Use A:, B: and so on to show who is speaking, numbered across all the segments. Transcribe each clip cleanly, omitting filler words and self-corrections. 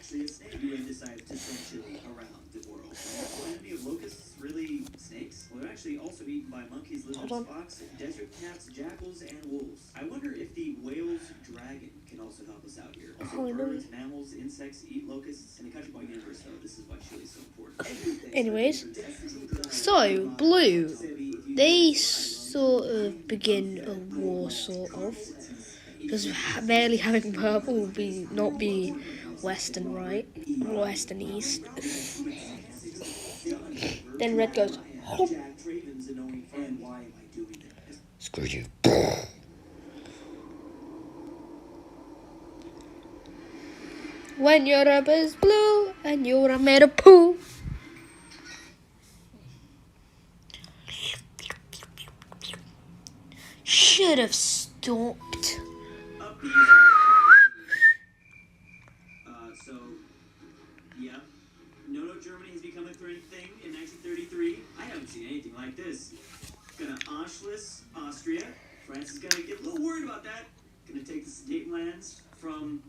A: actually a snake. UN decided to send chili around the world. Are the enemy of locusts really snakes? Well, they're actually also eaten by monkeys, lizards, fox, desert cats, jackals, and wolves. I wonder if the whale's dragon can also help us out here. Also, birds, mammals, insects eat locusts. In the country boy universe, though, this is why chili is so important.
B: Anyways, so blue, they sort of begin a war, sort of. Because barely having purple will not be west and right, or west and east. Then red goes, hop. Screw you. When your rubber is blue and you're made of poo. Should have stopped.
A: So, yeah. No, Germany has become a thing in 1933. I haven't seen anything like this. Gonna Anschluss, Austria. France is gonna get a little worried about that. Gonna take the state lands from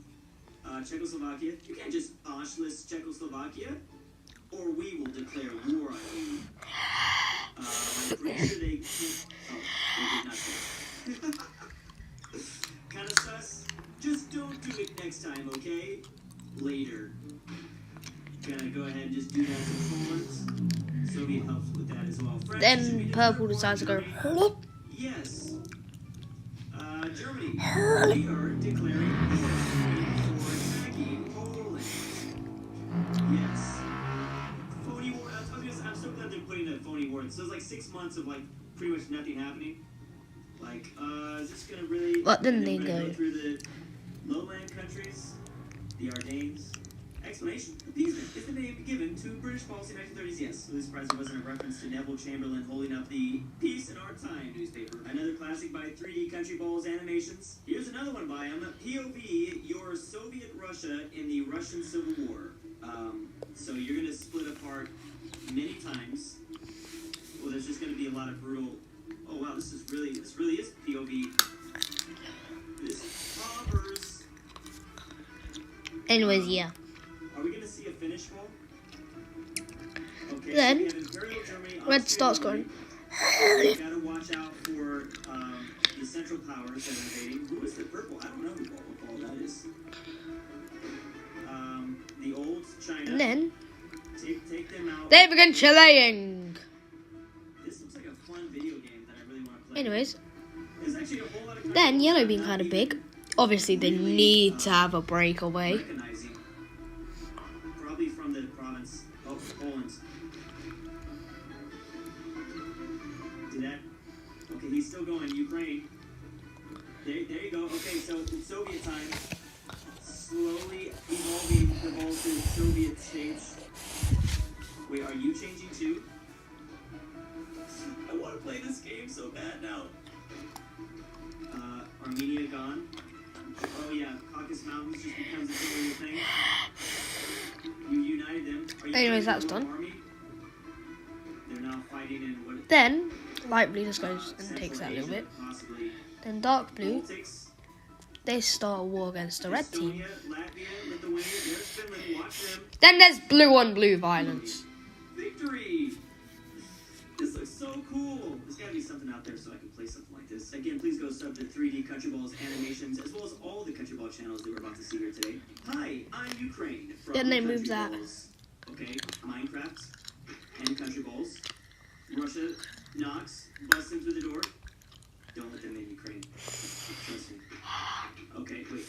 A: Czechoslovakia. You can't just Anschluss Czechoslovakia, or we will declare war on you. I'm pretty sure they can't. Oh, they did not say that. Kind of sus. Just don't do it next time, okay? Later. Gonna go ahead and just do that to Poland. Soviet helps with that as well.
B: Then purple decides to go, whoop.
A: Yes. Germany. We are declaring war for attacking Poland. Yes. Phony war. I'm so glad they're putting a phony war. So it's like 6 months of like pretty much nothing happening. Like, is this gonna really?
B: But then they go
A: through the lowland countries, the Ardennes. Explanation: appeasement is the name given to British policy in the 1930s. Yes, so this surprisingly wasn't a reference to Neville Chamberlain holding up the Peace in Our Time newspaper. Another classic by 3D Country Balls Animations. Here's another one by him. POV: Your Soviet Russia in the Russian Civil War. So you're gonna split apart many times. Well, there's just gonna be a lot of brutal. Oh wow, this really is POV. This covers.
B: Anyways, yeah.
A: Are we gonna see a finish roll? Okay,
B: Then
A: so Imperial Germany,
B: red starts going.
A: You gotta watch out for the Central Powers that are invading. Who is the purple? I don't know what ball that is. The old China.
B: And then
A: take them out.
B: they begin chilling.
A: This looks like a fun video game that I really want to play.
B: Anyways,
A: There's actually a whole lot of
B: then yellow being kind of big. Obviously, they need to have a breakaway.
A: recognizing, probably from the province of Poland. Did that? Okay, he's still going. Ukraine. There you go. Okay, so in Soviet time, slowly evolving the ball to Soviet stage. Wait, are you changing too? I want to play this game so bad now. Armenia gone. Oh yeah, Caucasus Mountains just becomes a familiar thing. You united them.
B: Anyways, that's done.
A: Army? They're now fighting in what?
B: Then light blue just goes and
A: Central
B: takes that a little
A: Asia,
B: bit.
A: possibly
B: Then dark blue,
A: Baltics,
B: they start a war against the red team.
A: Estonia, Latvia, Lithuania, there's Finland. Watch them.
B: Then there's blue on blue violence.
A: Victory! This looks so cool. There's gotta be something out there so I can play something like this. Again, please go sub to 3D Country Balls Animations, as well as all the Country Ball channels that we're about to see here today. Hi, I'm Ukraine. From
B: Then they
A: Country
B: move that.
A: Balls. Okay, Minecraft and Country Balls. Russia knocks, busts in through the door. Don't let them in Ukraine. Trust me. Okay, wait.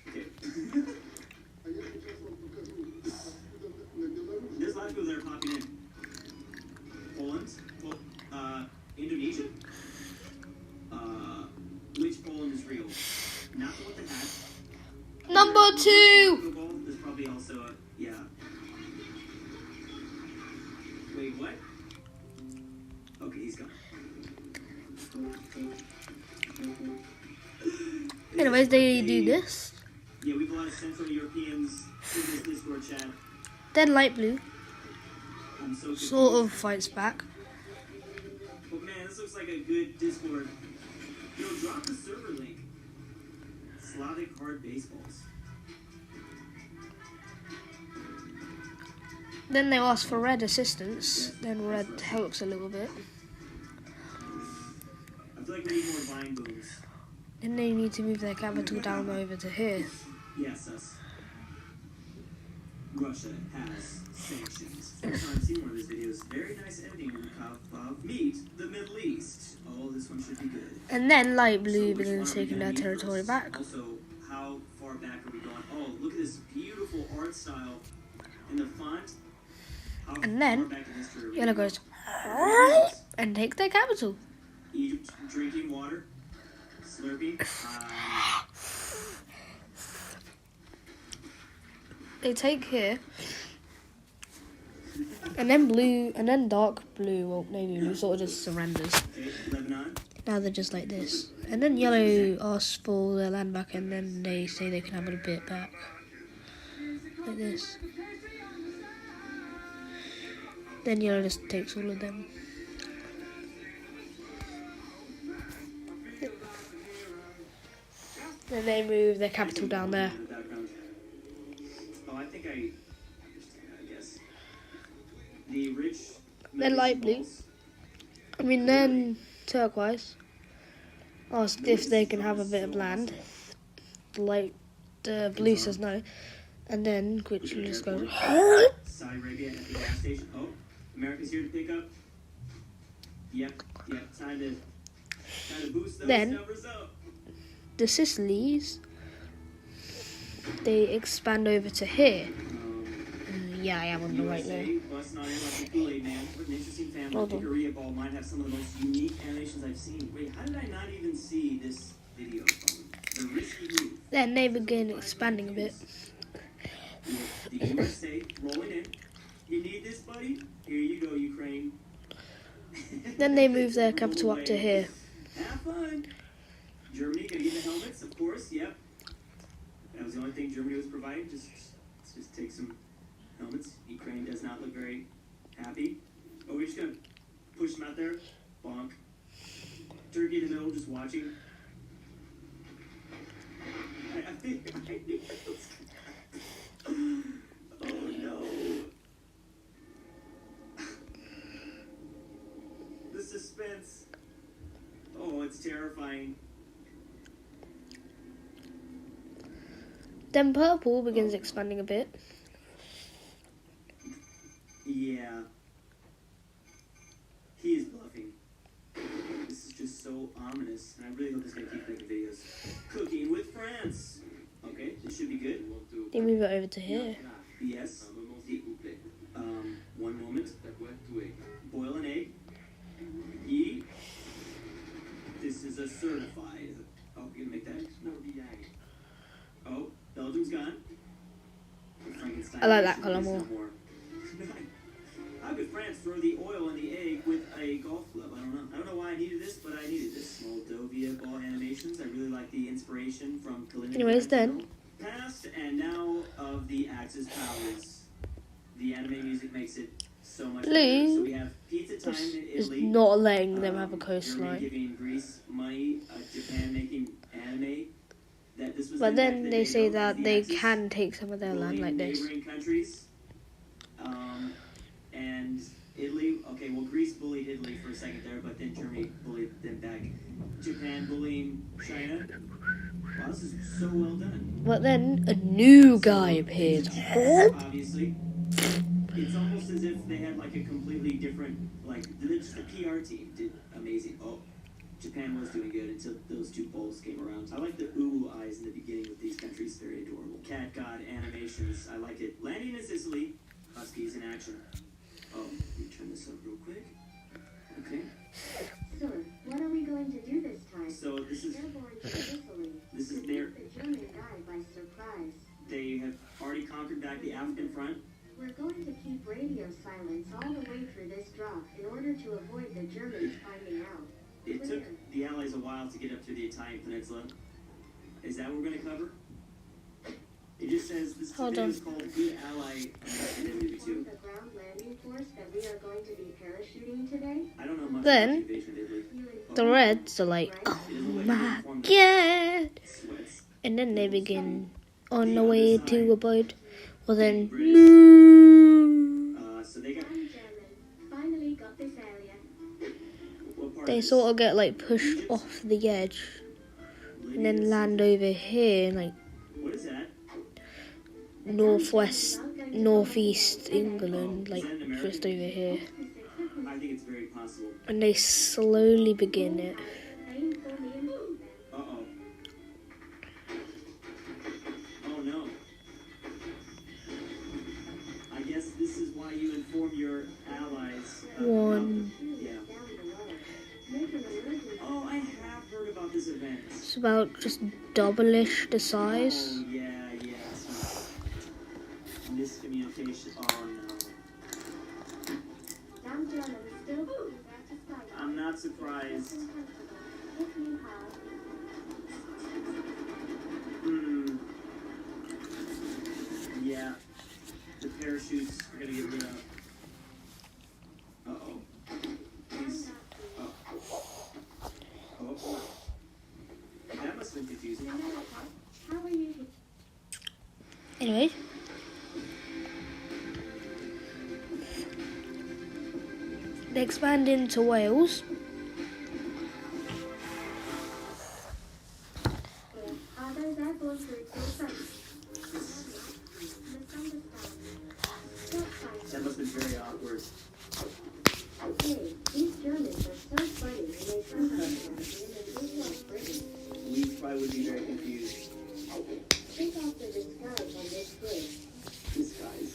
A: Okay. There's a lot of people that are popping in. Poland? Indonesia? Which Poland is real? Not the one with the hat.
B: Number 2!
A: Football, there's probably also a, yeah. Wait, what? Okay, he's gone.
B: Anyways, they do this.
A: Yeah, we've a lot of Central Europeans in this Discord chat.
B: Then light blue
A: I'm so confused.
B: sort of fights back.
A: But man, this looks like a good Discord. Yo, drop the server link. Slavic hard baseballs.
B: Then they ask for red assistance. Then red helps a little bit.
A: I feel like we need more vine booms.
B: Then they need to move their capital down over to here.
A: Yes, us. Russia has sanctions. First time I've seen one of these videos. Very nice editing on the cup of meet the Middle East. Oh, this one should be good.
B: And then light blue
A: So which
B: begins
A: one are we
B: taking
A: gonna
B: their
A: meet
B: territory
A: first?
B: back.
A: Also, how far back are we going? Oh, look at this beautiful art style in the font. How
B: And then
A: far back in history are we
B: yellow
A: going?
B: goes and takes their capital.
A: Egypt drinking water, slurping.
B: They take here, and then blue, and then dark blue, well, navy blue, sort of just surrenders.
A: Okay, Lebanon.
B: Now they're just like this. And then yellow asks for their land back, and then they say they can have it a bit back. Like this. Then yellow just takes all of them. Then they move their capital down there.
A: Oh, I think I understand that, I guess. The rich.
B: Then light blue. I mean, then turquoise asked if they can have a bit of land. The blue says no. And then quickly just goes.
A: Saudi Arabia at the gas station. Oh, America's here to pick up. Yep. Time to boost those
B: Then
A: numbers up.
B: the Sicilies, they expand over to here. Yeah, I am on the right there.
A: Bust not in like the Kool-Aid man. What an interesting family.
B: Hold on.
A: Korea ball might have some of the most unique animations I've seen. Wait, how did I not even see this video from the risky move?
B: Then they begin expanding a bit.
A: With the USA rolling in. You need this, buddy? Here you go, Ukraine.
B: Then they move their capital up to here.
A: Have fun. Germany gonna get the helmets, of course. Yep. That was the only thing Germany was providing. Let's just take some helmets. Ukraine does not look very happy. Oh, we're just gonna push them out there. Bonk. Turkey in the middle, just watching. I think I knew it was. Oh no. The suspense. Oh, it's terrifying.
B: Then purple begins expanding a bit.
A: Yeah. He is bluffing. This is just so ominous. And I really hope this guy keeps making videos. Cooking with France. Okay, this should be good.
B: They move it over to here.
A: Yes. One moment. Boil an egg. Yeet. This is a certified. Oh, we're gonna make that. Oh, Belgium's gone. Frankenstein.
B: I like that colour more.
A: How could France throw the oil in the egg with a golf club? I don't know. I don't know why I needed this, but I needed this. Moldova ball animations. I really like the inspiration from Kaliningrad.
B: Anyways, then
A: Past and now of the Axis powers. The anime music makes it so much better. So we have pizza time in
B: is
A: Italy.
B: not letting them have a
A: Germany
B: coastline.
A: giving Greece money. Japan making anime. That this was
B: But
A: back
B: then
A: the
B: they
A: day
B: say
A: of
B: that
A: the
B: they
A: Axis
B: can take some of their land like
A: bullying
B: this.
A: neighboring countries. And Italy, okay, well, Greece bullied Italy for a second there, but then Germany bullied them back. Japan bullying China. Wow, this is so well done.
B: But then a new guy appears.
A: Obviously. It's almost as if they had like a completely different, like, just the PR team did amazing. Oh, Japan was doing good until those two bowls came around. I like the ooh eyes in the beginning with these countries. Very adorable. Cat God animations. I like it. Landing in Sicily. Huskies in action. Oh, let me turn this up real quick. Okay.
C: Sir, what are we going to do this time?
A: So this is
C: Airborne to Sicily.
A: this is
C: To
A: their.
C: take the German guy by surprise.
A: They have already conquered back the African front.
C: We're going to keep radio silence all the way through this drop in order to avoid the Germans finding out.
A: It took the Allies a while to get up to the Italian peninsula. Is that what we're going to cover? It just says this
B: Hold
A: video
B: on.
A: is called Good Ally Initiative
C: Form
A: 2.
C: the ground landing force that we are going to be parachuting today?
A: I don't know much
B: Then-
A: about the invasion of Italy.
C: You
B: The
C: inform
B: reds are like,
C: right?
B: oh
A: It is a way
B: my
A: to form the
B: god.
A: sweats.
B: And then they begin on the way to a boat. Well then,
A: So they got.
C: I'm German. Finally got this area.
A: What part
B: They
A: of this?
B: sort of get like pushed off the edge and then land over here, like
A: What is that?
B: northwest, northeast England, like just over here.
A: I think it's very possible.
B: And they slowly begin it.
A: Uh-oh. Oh no. I guess this is why you inform your allies.
B: One.
A: Yeah. Oh, I have heard about this event.
B: It's about just double-ish the size.
A: Oh, yeah. Miscommunication. Oh no. I'm not surprised. Yeah. The parachutes are gonna get rid of. Uh-oh. Please. Oh. That must have been confusing.
C: How are you?
B: Anyway. They expand into Wales.
C: Are those airborne troops your friends?
A: That must have been very awkward.
C: Hey, these Germans are so funny when they sometimes like Britain.
A: We probably would be very confused.
C: Take off the disguise on this bridge.
A: Disguise.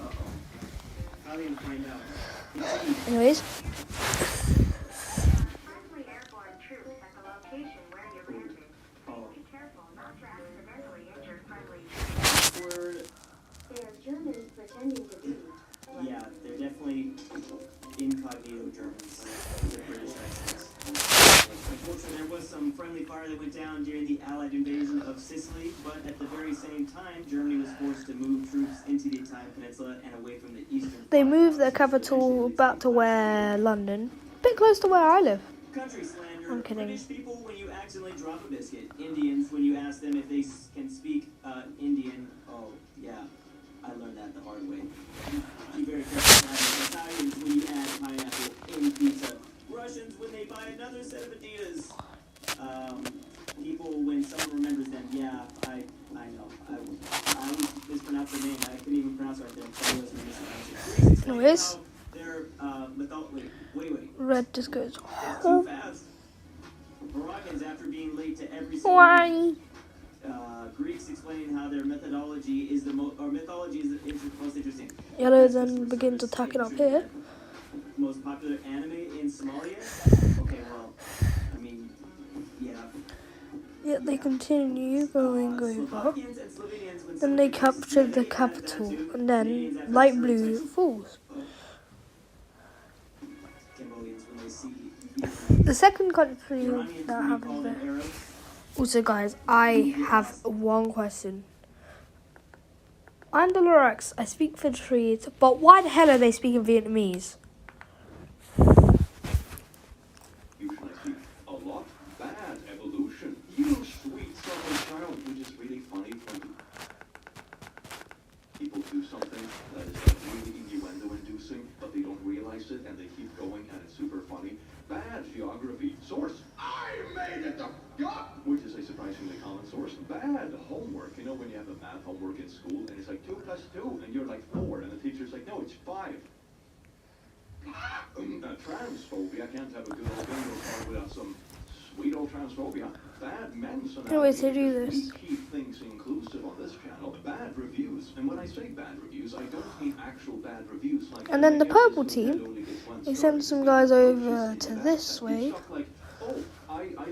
A: Uh-oh. How do you find out?
B: Anyways,
C: Friendly airborne troops at the location where you landed.
A: Oh.
C: Be careful not to accidentally injure friendly troops.
A: Awkward.
C: They are Germans pretending to be.
A: Yeah, they're definitely incognito Germans. They're British accents. Unfortunately, there was some friendly fire that went down during the Allied invasion of Sicily, but at the very same time, Germany was forced to move troops into the Italian peninsula and away from the eastern.
B: they moved their capital back to where London, a bit close to where I live.
A: Country slander.
B: I'm kidding.
A: British people when you accidentally drop a biscuit. Indians when you ask them if they can speak Indian. Oh, yeah. I learned that the hard way. Be very careful. Italians when you add pineapple in pizza. Russians when they buy another set of Adidas. People when someone remembers them. Yeah, I know. I always mispronounce their name. I couldn't even pronounce it right there. So I was gonna mispronounce it.
B: Anyways.
A: Their wait.
B: Red just goes.
A: It's too fast. Moroccans, after being late to every single
B: Why?
A: Greeks explaining how their mythology is the most interesting.
B: Yellow then begins attacking up here.
A: Most popular anime in Somalia? Okay, well, I mean, yeah.
B: Yet they continue going over.
A: Slovakians and Slovenians when
B: Then they capture the capital, and then light blue falls.
A: Cambodians when they see
B: The second country
A: Iranians
B: that
A: when you call
B: happens
A: them
B: there.
A: Arabs.
B: Also, guys, I have one question. I'm the Lorax. I speak Vietnamese, but why the hell are they speaking Vietnamese?
D: Usually I speak a lot. Bad evolution. You sweet southern child, which is really funny when people do something that is like really innuendo-inducing, but they don't realize it and they keep going and it's super funny. Bad geography. Source. I made it up. Which is a surprisingly common source. Bad homework. You know when you have a math homework in school and it's like 2 + 2 and you're like 4 and the teacher's like, no, it's 5. Transphobia. Can't have a good old bingo card without some sweet old transphobia. Bad men's
B: Anyways, they do this.
D: We keep things inclusive on this channel. Bad reviews. And when I say bad reviews, I don't mean actual bad reviews. Like
B: And then the purple team, they send some guys over to this way,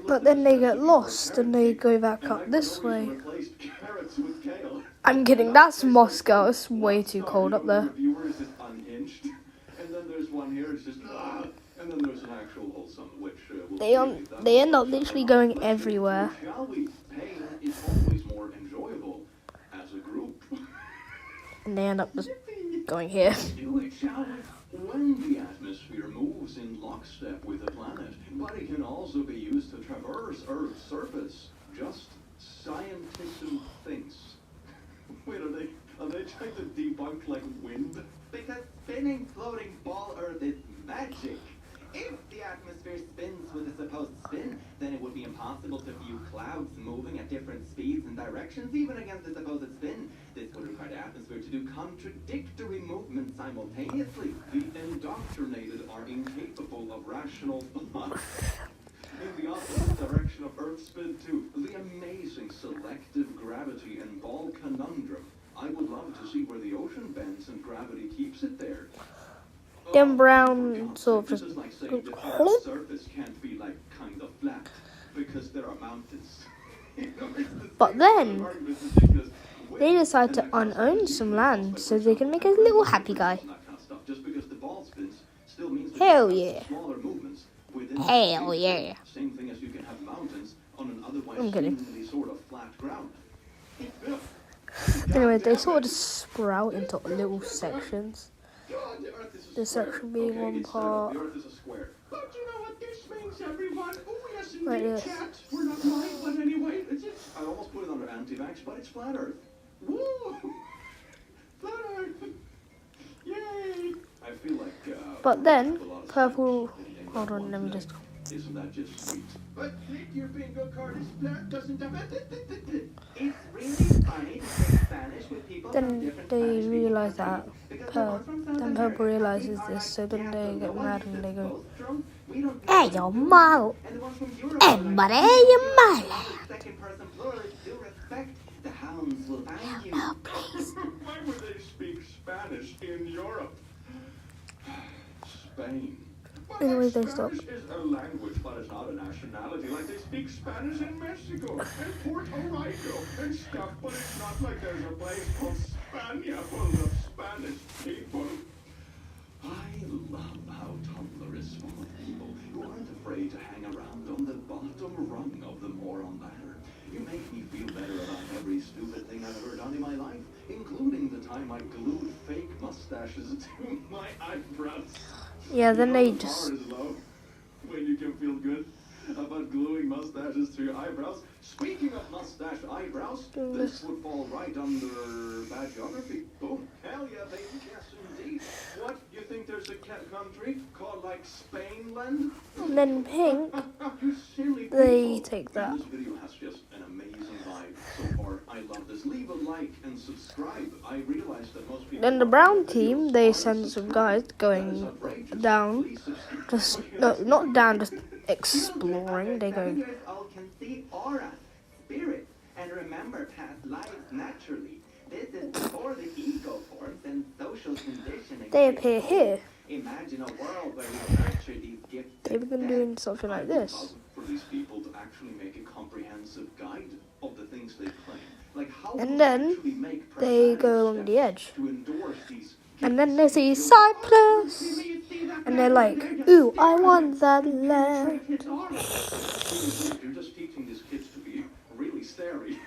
B: but then they get lost and they go back up this way. I'm kidding, that's Moscow, it's way too cold up there. They end up literally going everywhere. And they end up just going here.
D: When the atmosphere moves in lockstep with the planet, but it can also be used to traverse Earth's surface. Just scientism thinks. big ball Earth is magic. If the atmosphere spins with a supposed spin, then it would be impossible to view clouds moving at different speeds and directions, even against the supposed spin. This would require the atmosphere to do contradictory movements simultaneously. The indoctrinated are incapable of rational thought. In the opposite direction of Earth's spin, too, the amazing selective gravity and ball conundrum. I would love to see where the ocean bends and gravity keeps it there.
B: Then Brown sort of
D: This
B: just
D: is like saying the Earth's surface can't be like kind of flat because there are mountains.
B: But then they decide to unown some land so they can make a little happy guy.
D: Just because the ball spins still means
B: Hell yeah.
D: smaller movements within
B: Hell yeah.
D: Same thing as you can have mountains on an
B: I'm
D: otherwise
B: kidding.
D: seemingly sort of flat ground.
B: Anyway, they sort of sprout into little sections.
D: God, the Earth is a
B: This
D: square.
B: section being one
D: it's
B: part.
D: The Earth is a square. But you know what this means, everyone? Oh, yes,
B: Like
D: indeed,
B: this.
D: chat. We're not right, but anyway, it's I almost put it under anti-vax, but it's flat Earth. Woo! Flat Earth! Yay! I feel like,
B: But then,
D: a lot of
B: purple.
D: science in
B: Hold
D: one
B: on, let me
D: day.
B: just.
D: Isn't that just sweet? But Nick, your bingo card is flat, doesn't it? It's really funny to speak Spanish with people from
B: Then
D: different
B: they
D: Spanish-speaking
B: realize that.
D: countries, because the ones from South
B: Then
D: America
B: Purple realizes
D: are
B: this,
D: like,
B: so then
D: yeah,
B: they
D: but
B: get
D: no one
B: mad
D: uses
B: and they go,
D: both drones. We don't
B: "Hey,
D: do
B: yo,
D: that.
B: malo!
D: And the ones from Europe
B: Hey,
D: are like,
B: buddy,
D: "We
B: you
D: don't
B: malo!"
D: use second person plurals, do respect. The hounds will find you.
B: "Oh, please."
D: Why would they speak Spanish in Europe? Spain. Well,
B: Anyway,
D: like
B: they stop.
D: Spanish is a language, but it's not a nationality. Like they speak Spanish in Mexico and Puerto Rico and stuff, but it's not like there's a place called Spania full of Spanish people. I love how Tumblr is full of people who aren't afraid to hang around on the bottom rung of the moron ladder. You make me feel better about every stupid thing I've ever done in my life, including the time I glued fake mustaches to my eyebrows.
B: Yeah, then
D: You know
B: they
D: the
B: just.
D: bar is low when you can feel good about gluing mustaches to your eyebrows. Speaking of mustache eyebrows,
B: Do
D: this
B: this.
D: would fall right under bad geography. Boom. Hell yeah, baby. Yes, indeed. What? You think there's a country called like Spainland?
B: And then Pink,
D: You silly
B: they
D: people.
B: take that.
D: This video has just an amazing vibe so far. I love this. Leave a like and subscribe. I realize that most people.
B: Then the brown team, they send some guys going down. Just, no, not down, just exploring. They go.
D: Fingers all can see aura, spirit, and remember past lives naturally. This is before the ego forms and social conditioning.
B: They appear here.
D: Imagine a world where we nurture these gifts.
B: They begin doing something like this.
D: For these people to actually make a comprehensive guide of the things they claim. Like how
B: And
D: to
B: then
D: actually make
B: they
D: pragmatic
B: go along the
D: steps
B: edge.
D: to endorse these
B: And then they see Cyprus. And they're like, ooh, I want that land.
D: You're just teaching these kids to be really scary.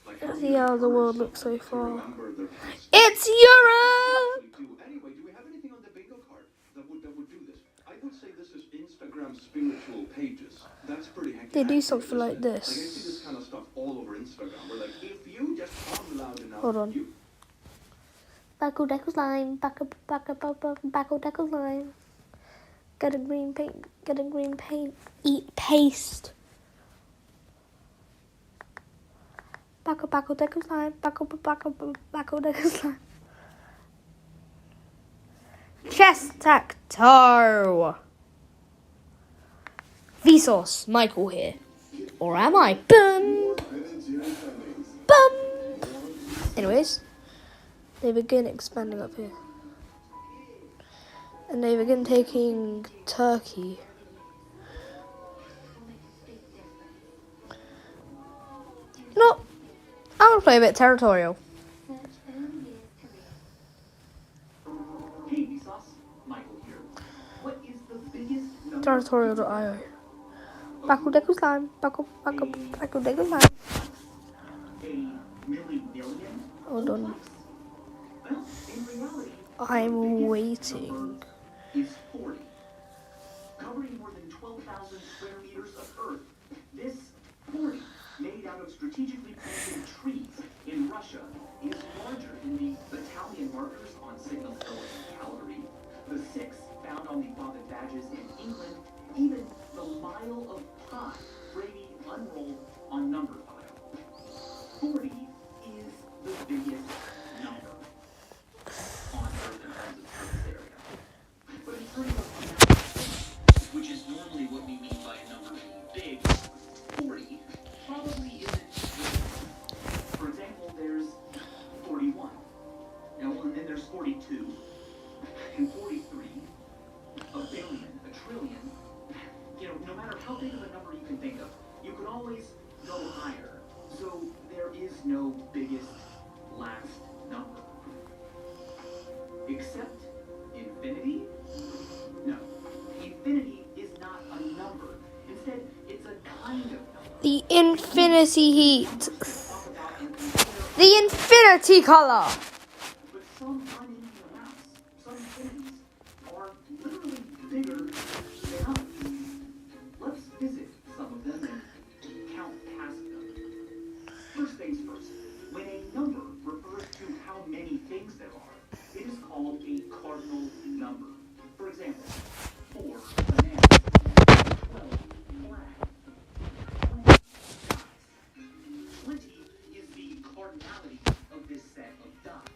D: Like
B: Let's see how the world looks so
D: to
B: far.
D: remember their past.
B: It's Europe!
D: Anyway, do we have anything on the bingo card that would do this? I would say this is Instagram spiritual pages. That's pretty hectic.
B: They do something like
D: Like I
B: this.
D: see this kind of stuff all over Instagram. Where like, if you just hum loud enough,
B: Hold on.
D: you
B: Backle deckle line, backle deckle line. Get a green paint, eat paste. Backle deckle line, backle deckle line. Chess tac toe. Vsauce, Michael here. Or am I? Bum! Bum! Anyways, they begin expanding up here. And they begin taking Turkey. No, I'm gonna play a bit territorial.
D: Hey, Vsauce, Michael here. What is the biggest number?
B: Territorial.io. Backle deckle slime. Backle deckle slime.
D: A million?
B: Hold on.
D: Well, in reality,
B: I'm waiting.
D: is 40. Covering more than 12,000 square meters of Earth. This 40, made out of strategically planted trees in Russia, is larger than the battalion markers on Signal Hill and Calgary.
E: the 6 found on the Bobbin badges in England, even the Mile of Pi, Brady unrolled on number file. 40 is the biggest number on Earth in terms of surface area. But in terms of amount, which is normally what we mean by a number being big, 40 probably isn't big. For example, there's 41. And then there's 42, and 43, a billion, a trillion. No matter how big of a number you can think of, you can always go higher. So there is no biggest last number. Except infinity? No. Infinity is not a number. Instead, it's a kind of number.
B: The infinity heat. The infinity color.
E: But some unending amounts, some infinities, are literally bigger than others. Let's visit some of them and count past them. First things first, when a number refers to how many things there are, it is called a cardinal number. For example, 4 bananas, 12 flags, 20 is the cardinality of this set of dots.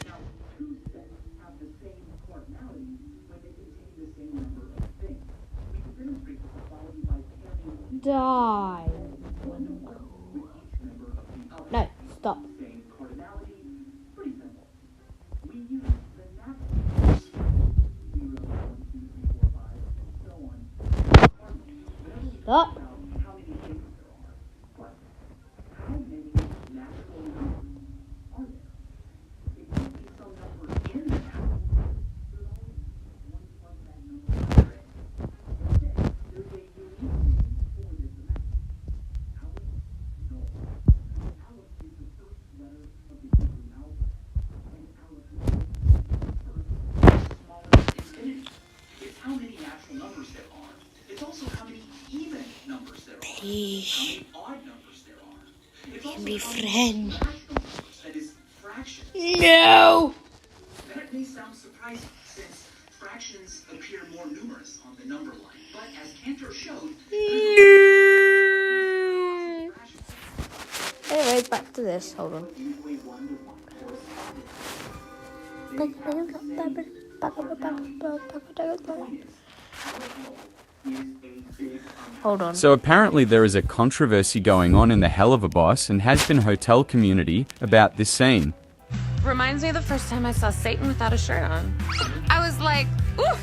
E: Now, 2 sets have the same cardinality when they contain the same number of things. We can demonstrate this equality by pairing each
B: Die.
E: one number with each member of the other.
B: No, stop.
E: Same cardinality, pretty simple. We use the natural 0, 1, 2, 3, 4, 5, and so on. Cardinal. Whenever we
B: Stop.
E: talk about how many things there are, but how many natural numbers are there? It can't be some number in the natural numbers. There's always one plus that number under it. Instead, there's a unique name for this amount. Aleph? No. Aleph is the first letter of the Hebrew alphabet. And Aleph is the first, smaller infinity. It's how many natural numbers there are. It's also how many even numbers there are. How
B: Please.
E: many odd numbers there are. It's also
B: be
E: how many
B: friends.
E: rational numbers, that is, fractions.
B: No.
E: That may sound surprising, since fractions appear more numerous on the number line. But as Cantor showed,
B: Anyway, back to this. Hold on.
E: usually 1 to 1 corresponded.
B: Hold on.
F: So apparently there is a controversy going on in the Hell of a Boss and has been hotel community about this scene.
G: Reminds me of the first time I saw Satan without a shirt on. I was like, ooh,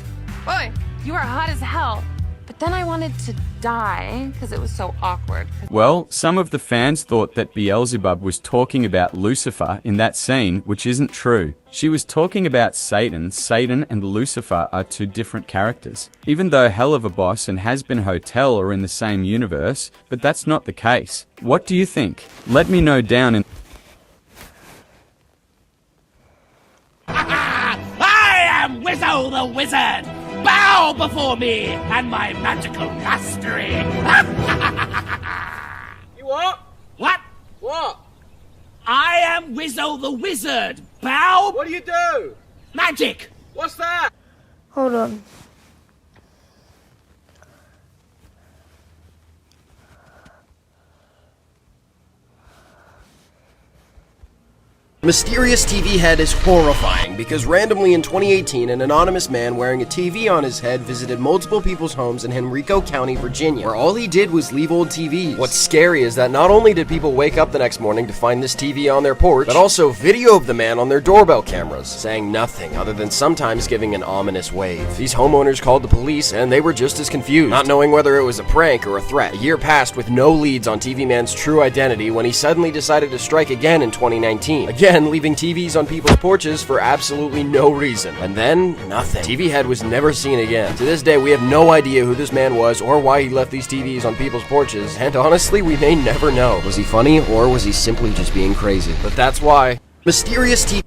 G: boy, you are hot as hell. But then I wanted to die because it was so awkward.
F: Well, some of the fans thought that Beelzebub was talking about Lucifer in that scene, which isn't true. She was talking about Satan. Satan and Lucifer are 2 different characters. Even though Hell of a Boss and Has Been Hotel are in the same universe, but that's not the case. What do you think? Let me know down in...
H: I am Wizzo the Wizard! Bow before me and my magical mastery!
I: You what?
H: What?
I: What?
H: I am Wizzo the Wizard! Bow!
I: What do you do?
H: Magic!
I: What's that?
B: Hold on.
J: Mysterious TV head is horrifying because randomly in 2018, an anonymous man wearing a TV on his head visited multiple people's homes in Henrico County, Virginia, where all he did was leave old TVs. What's scary is that not only did people wake up the next morning to find this TV on their porch, but also video of the man on their doorbell cameras, saying nothing other than sometimes giving an ominous wave. These homeowners called the police and they were just as confused, not knowing whether it was a prank or a threat. A year passed with no leads on TV Man's true identity when he suddenly decided to strike again in 2019. Again, leaving TVs on people's porches for absolutely no reason. And then, nothing. TV Head was never seen again. To this day, we have no idea who this man was or why he left these TVs on people's porches, and honestly, we may never know. Was he funny, or was he simply just being crazy? But that's why Mysterious TV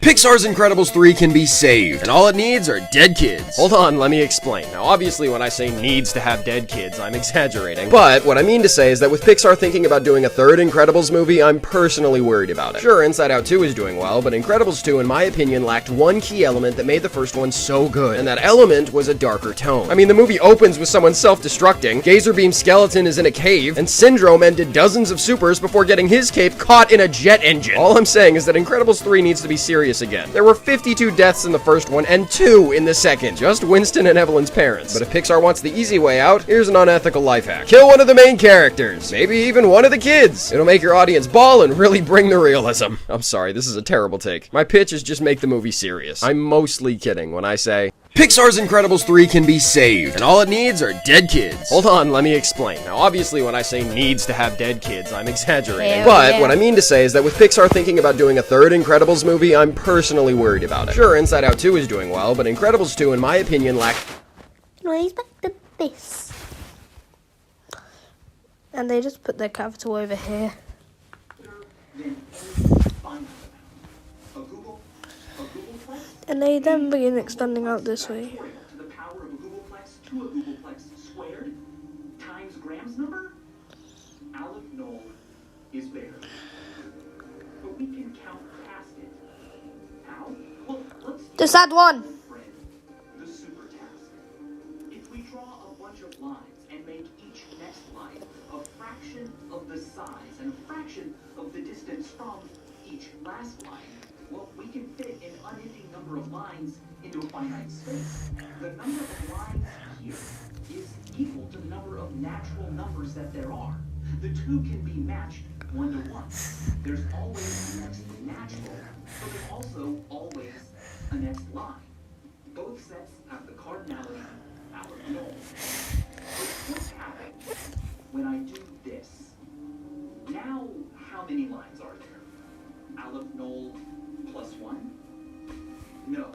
J: Pixar's Incredibles 3 can be saved, and all it needs are dead kids. Hold on, let me explain. Now, obviously, when I say needs to have dead kids, I'm exaggerating. But what I mean to say is that with Pixar thinking about doing a third Incredibles movie, I'm personally worried about it. Sure, Inside Out 2 is doing well, but Incredibles 2, in my opinion, lacked one key element that made the first one so good, and that element was a darker tone. I mean, the movie opens with someone self-destructing, Gazer Beam Skeleton is in a cave, and Syndrome ended dozens of supers before getting his cape caught in a jet engine. All I'm saying is that Incredibles 3 needs to be serious again. There were 52 deaths in the first one and 2 in the second. Just Winston and Evelyn's parents. But if Pixar wants the easy way out, here's an unethical life hack. Kill one of the main characters. Maybe even one of the kids. It'll make your audience bawl and really bring the realism. I'm sorry, this is a terrible take. My pitch is just make the movie serious. I'm mostly kidding when I say Pixar's Incredibles 3 can be saved, and all it needs are dead kids. Hold on, let me explain. Now, obviously, when I say needs to have dead kids, I'm exaggerating. But what I mean to say is that with Pixar thinking about doing a third Incredibles movie, I'm personally worried about it. Sure, Inside Out 2 is doing well, but Incredibles 2, in my opinion, lacked...
B: Anyways, back to this. And they just put their capital over here. And they then begin extending out this way.
E: To the power of a googolplex to a googolplex squared times Graham's number, Aleph Null is bigger. But we can count past it. How? Well, let's
B: Just add one.
E: the super task. If we draw a bunch of lines and make each next line a fraction of the size and a fraction of the distance from each last line, well, we can fit an unending number of lines into a finite space. The number of lines here is equal to the number of natural numbers that there are. The two can be matched 1 to 1. There's always a next natural, but there's also always a next line. Both sets have the cardinality Aleph Null. But what happens when I do this? Now, how many lines are there? Aleph Null plus 1? No.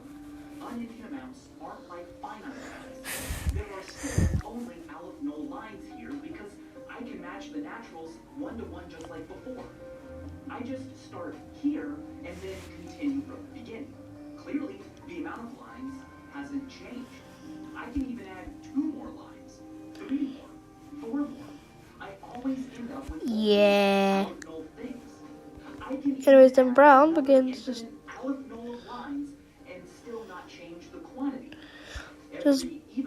E: Unending amounts aren't like finite amounts. There are still only Aleph Null lines here because I can match the naturals 1 to 1 just like before. I just start here and then continue from the beginning. Clearly, the amount of lines hasn't changed. I can even add 2 more lines, 3 more, 4 more. I always end up with
B: Yeah.
E: Aleph Null things. I can
B: Anyways, then Brown begins just
E: Aleph Null lines and still not change the quantity.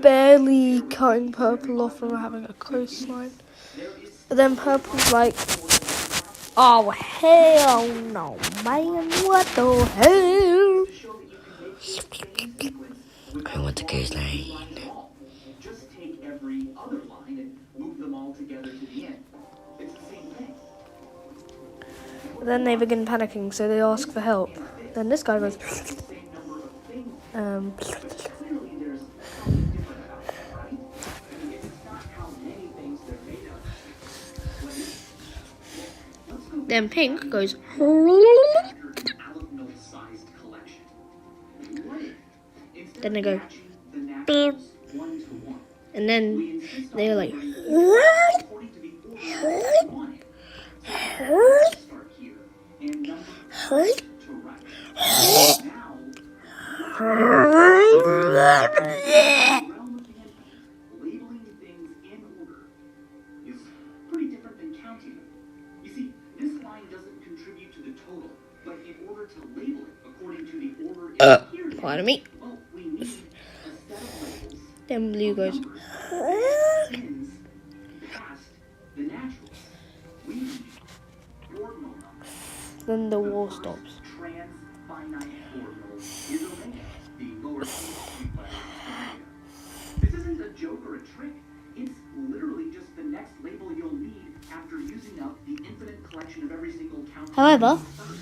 B: barely cutting Purple off from having a coastline. But then Purple's like, oh hell no, man, what the hell? I want the coastline.
E: Just take every other line and move them all together to the end. It's the same thing.
B: But then they begin panicking, so they ask for help. Then this guy goes,
E: Same number of things.
B: But
E: Clearly there's something different about them, right? I mean, it's not how many things they're made of. What is it? Let's go
B: then Pink goes,
E: Aleph Null-sized collection. What if, instead
B: then they
E: of
B: go,
E: matching the naturals 1 to 1,
B: and then
E: we insist on
B: they're like,
E: according to the order we want it. So let's start here and number to right. Now, realm of the infinite, labeling things in order is pretty different than counting them. You see, this line doesn't contribute to the total, but in order to label it according to the order it appears in,
B: pardon me.
E: well, we need a set of labels.
B: Then Blue goes,
E: Extends past the naturals. We need ordinal numbers.
B: then the
E: The
B: war
E: first
B: stops.
E: trans-finite ordinal is omega, the lowercase Greek letter omega. This isn't a joke or a trick. It's literally just the next label you'll need after using up the infinite collection of every single count.
B: However,
E: first.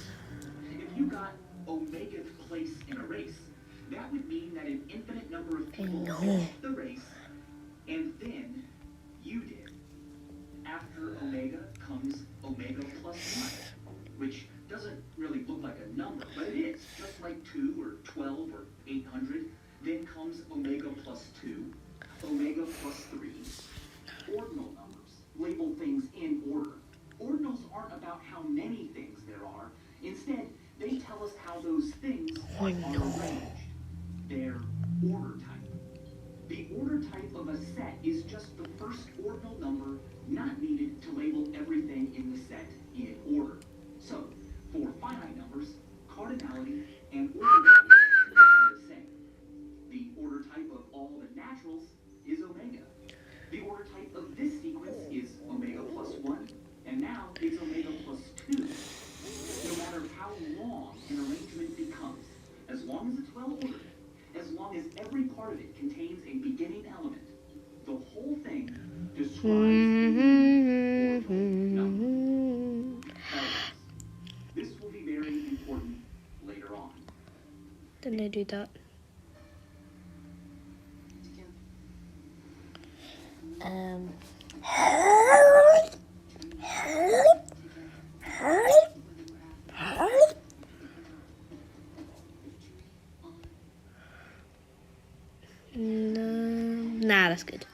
E: If you got omegath place in a race, that would mean that an infinite number of people finished the race, and then you did. After omega comes omega plus 1, which doesn't really look like a number, but it is. Just like 2 or 12 or 800. Then comes omega plus 2, omega plus 3. Ordinal numbers label things in order. Ordinals aren't about how many things there are. Instead, they tell us how those things are arranged. Their order type. The order type of a set is just the first ordinal number not needed to label everything in the set in order. So, for finite numbers, cardinality and order type are the same. The order type of all the naturals is omega. The order type of this sequence is omega plus 1, and now it's omega plus 2. No matter how long an arrangement becomes, as long as it's well ordered, as long as every part of it contains a beginning element, the whole thing describes an ordinal number. However, this will be very important later on.
B: Then they do that. No, nah, that's good.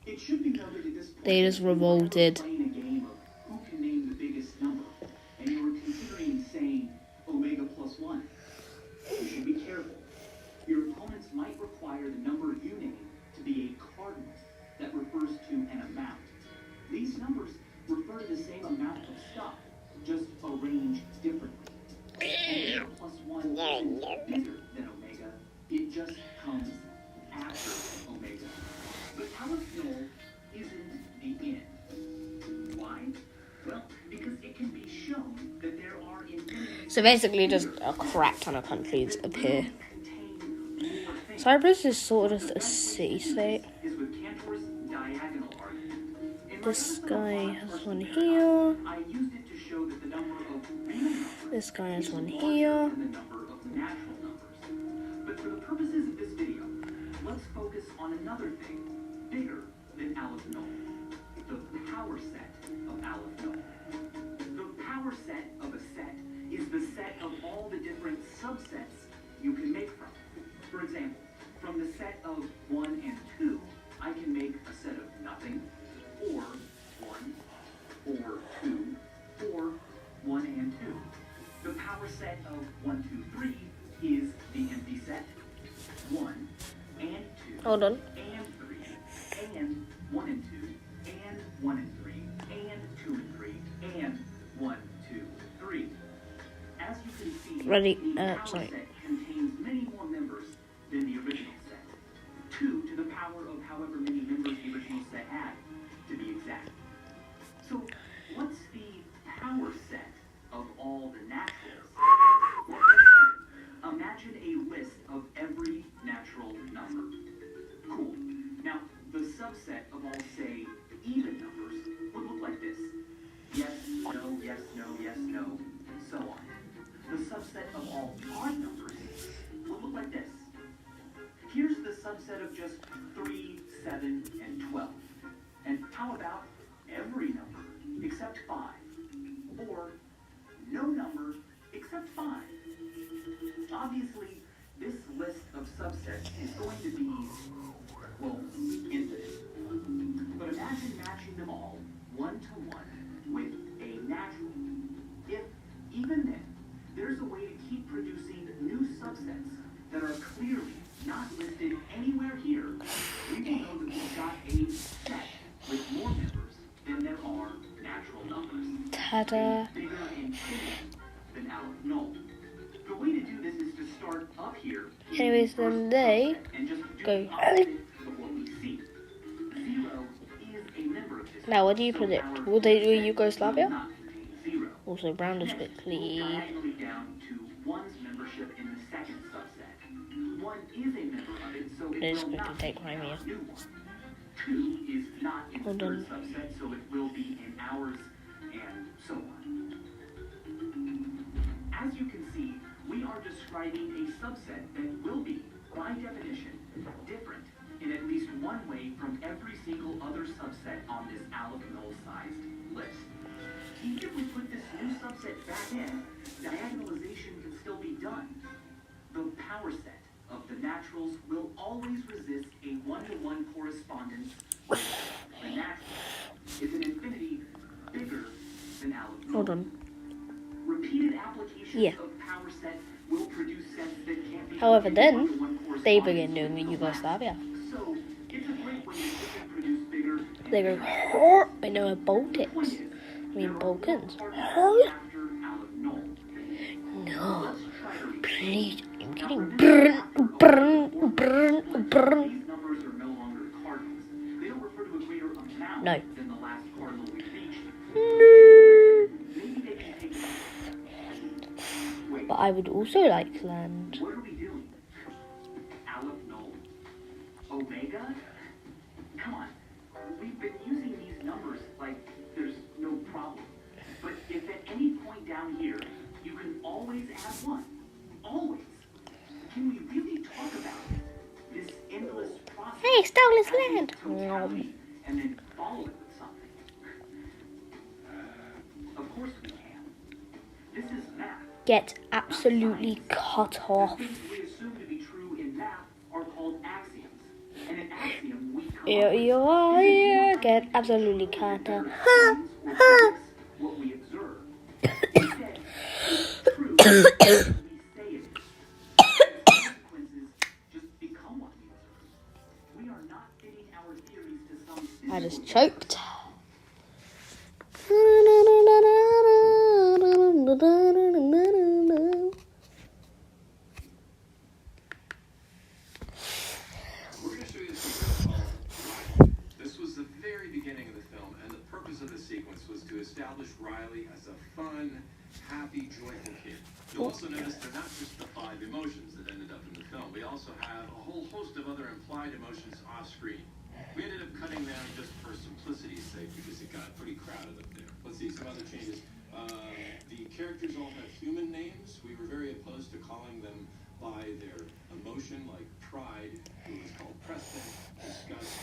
E: It should be noted at this point
B: They just revolted.
E: playing a game of who can name the biggest number, and you were considering saying omega plus 1. You should be careful. Your opponents might require the number you name to be a cardinal that refers to an amount. These numbers refer to the same amount of stuff, just arranged differently. Omega plus 1 isn't bigger than omega, it just comes after omega. But Aliphaeol isn't the end. Why? Well, because it can be shown that there are infinity.
B: So basically, just a crap ton of countries appear. Cyprus is sort of a city-state. This guy has one here. This guy has one here.
E: But for the purposes of this video, let's focus on another thing bigger than Aliphaeol. The power set of Aliphaeol. The power set of a set is the set of all the different subsets you can make from. For example, from the set of 1 and 2, I can make a set of nothing, or 1, or 2, or 1 and 2. The power set of 1, 2, 3 is the empty set, 1 and 2,
B: Hold on.
E: and 3, and 1 and 2, and 1 and 3, and 2 and 3, and 1, 2, 3. As you can see,
B: Ready?
E: the power
B: Sorry.
E: set contains many more members than the original set. 2 to the power of however many members the original set had, to be exact. So, what's the power set of all the naturals? Well, imagine a list of every natural number. Cool. Now, the subset of all, say, even numbers would look like this. Yes, no, yes, no, yes, no, and so on. The subset of all odd numbers would look like this. Here's the subset of just 3, 7, and 12. And how about every number except 5? Or no number except 5? Obviously, this list of subsets is going to be, well, infinite. But imagine matching them all 1 to 1 with a natural. If, even then, there's a way to keep producing new subsets that are clearly not listed anywhere here, we will know that we've got a set with more members than there are natural numbers.
B: Ta-da.
E: Bigger infinity than Aliphaeol. The way to do this is to start up here.
B: Anyways, then they
E: and just do
B: go.
E: the opposite of what we see. 0 is a member of this.
B: Now, what do you predict? Will they do Yugoslavia?
E: Not contain 0.
B: Also, rounders
E: Next,
B: quickly.
E: go diagonally down to 1's membership in the second subset. 1 is a member of it, so it
B: Let's
E: will
B: quickly
E: not
B: take
E: be
B: Crimea.
E: our new one. 2 is not in the
B: Hold
E: third
B: on.
E: subset, so it will be in ours, and so on. As you can see, we are describing a subset that will be, by definition, different in at least one way from every single other subset on this Aliphaeol-sized list. Even if we put this new subset back in, diagonalization can still be done. The power set of the naturals will always resist a one-to-one correspondence with the natural. It's an infinity bigger than Aleph.
B: Hold on.
E: Repeated applications
B: Yeah.
E: of power set will produce sets that can't be
B: However, then
E: one-to-one
B: they
E: correspondence
B: begin doing
E: with the
B: Yugoslavia.
E: last. So it's a great way to produce bigger.
B: They go, "Hor," I know Baltics. I mean Balkans. Hor. No, please, I'm getting burnt.
E: These numbers are no longer cardinals. They don't refer to a greater amount
B: No.
E: than the last cardinal we reached. Maybe they can take it. Wait,
B: But I would also like to land.
E: what are we doing? Aleph null? Omega? Come on. We've been using these numbers like there's no problem. But if at any point down here, you can always add one. Always. Can we really talk about this endless process?
B: Hey, stole his
E: adding
B: land.
E: totality and then follow it with something? Of course we can. This is math.
B: Get absolutely cut off.
E: The things we assume to be true in math are called axioms. And an axiom we come
B: Here
E: up with
B: you are,
E: isn't
B: here.
E: more
B: Get absolutely cut off.
E: signs or predicts what we observe. Instead, it's true what we say it is. The consequences just become what we observe. We are not fitting our theories to some
B: I just
E: physical
B: choked.
D: We're going to show you this sequence called Riley. This was the very beginning of the film, and the purpose of the sequence was to establish Riley as a fun, happy, joyful kid. You'll also notice they're not just the 5 emotions that ended up in the film. We also have a whole host of other implied emotions off screen. We ended up cutting them just for simplicity's sake because it got pretty crowded up there. Let's see some other changes. The characters all have human names. We were very opposed to calling them by their emotion, like pride, who was called Preston, disgust,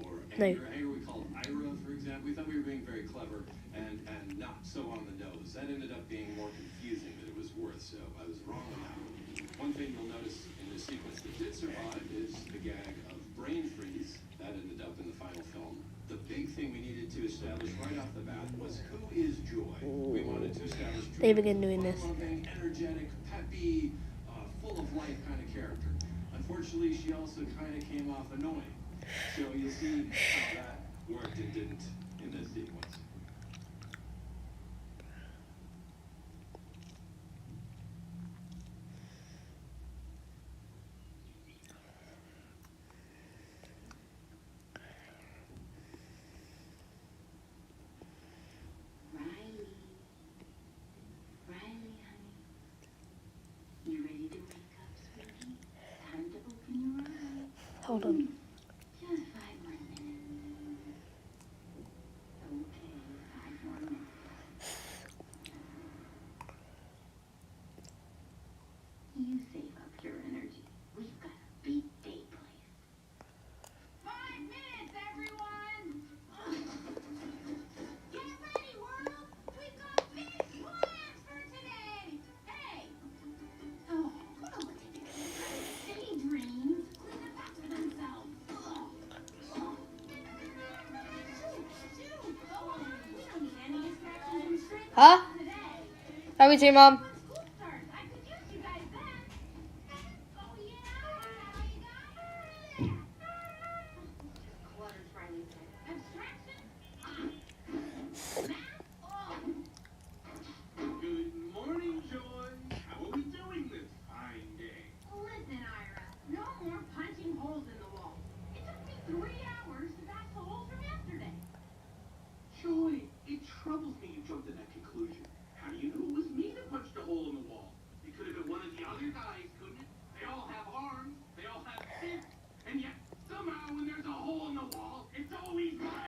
D: or anger. Anger we called Ira, for example. We thought we were being very clever and not so on the nose. That ended up being more confusing than it was worth, so I was wrong on that one. One thing you'll notice in this sequence that did survive is the gag of brain freeze. That ended up in the final film. The big thing we needed to establish right off the bat was who is Joy. We wanted to establish Joy
B: They begin doing this.
D: fun-loving, energetic, peppy, full of life kind of character. Unfortunately, she also kind of came off annoying. So you'll see how that worked and didn't in this sequence.
C: Riley, honey. You ready to wake up, sweetie? Time to open your eyes.
B: Hold on.
C: Just 5 more minutes. Okay, 5 more minutes. You save up your energy. We've got a big day planned. 5 minutes, everyone! Get ready, world! We've got big plans for today! Hey! Oh, look at these daydreams. Clean up after themselves. Shoot! We don't need any instructions from Strict
B: Huh?
C: today.
B: How we doing, Mom?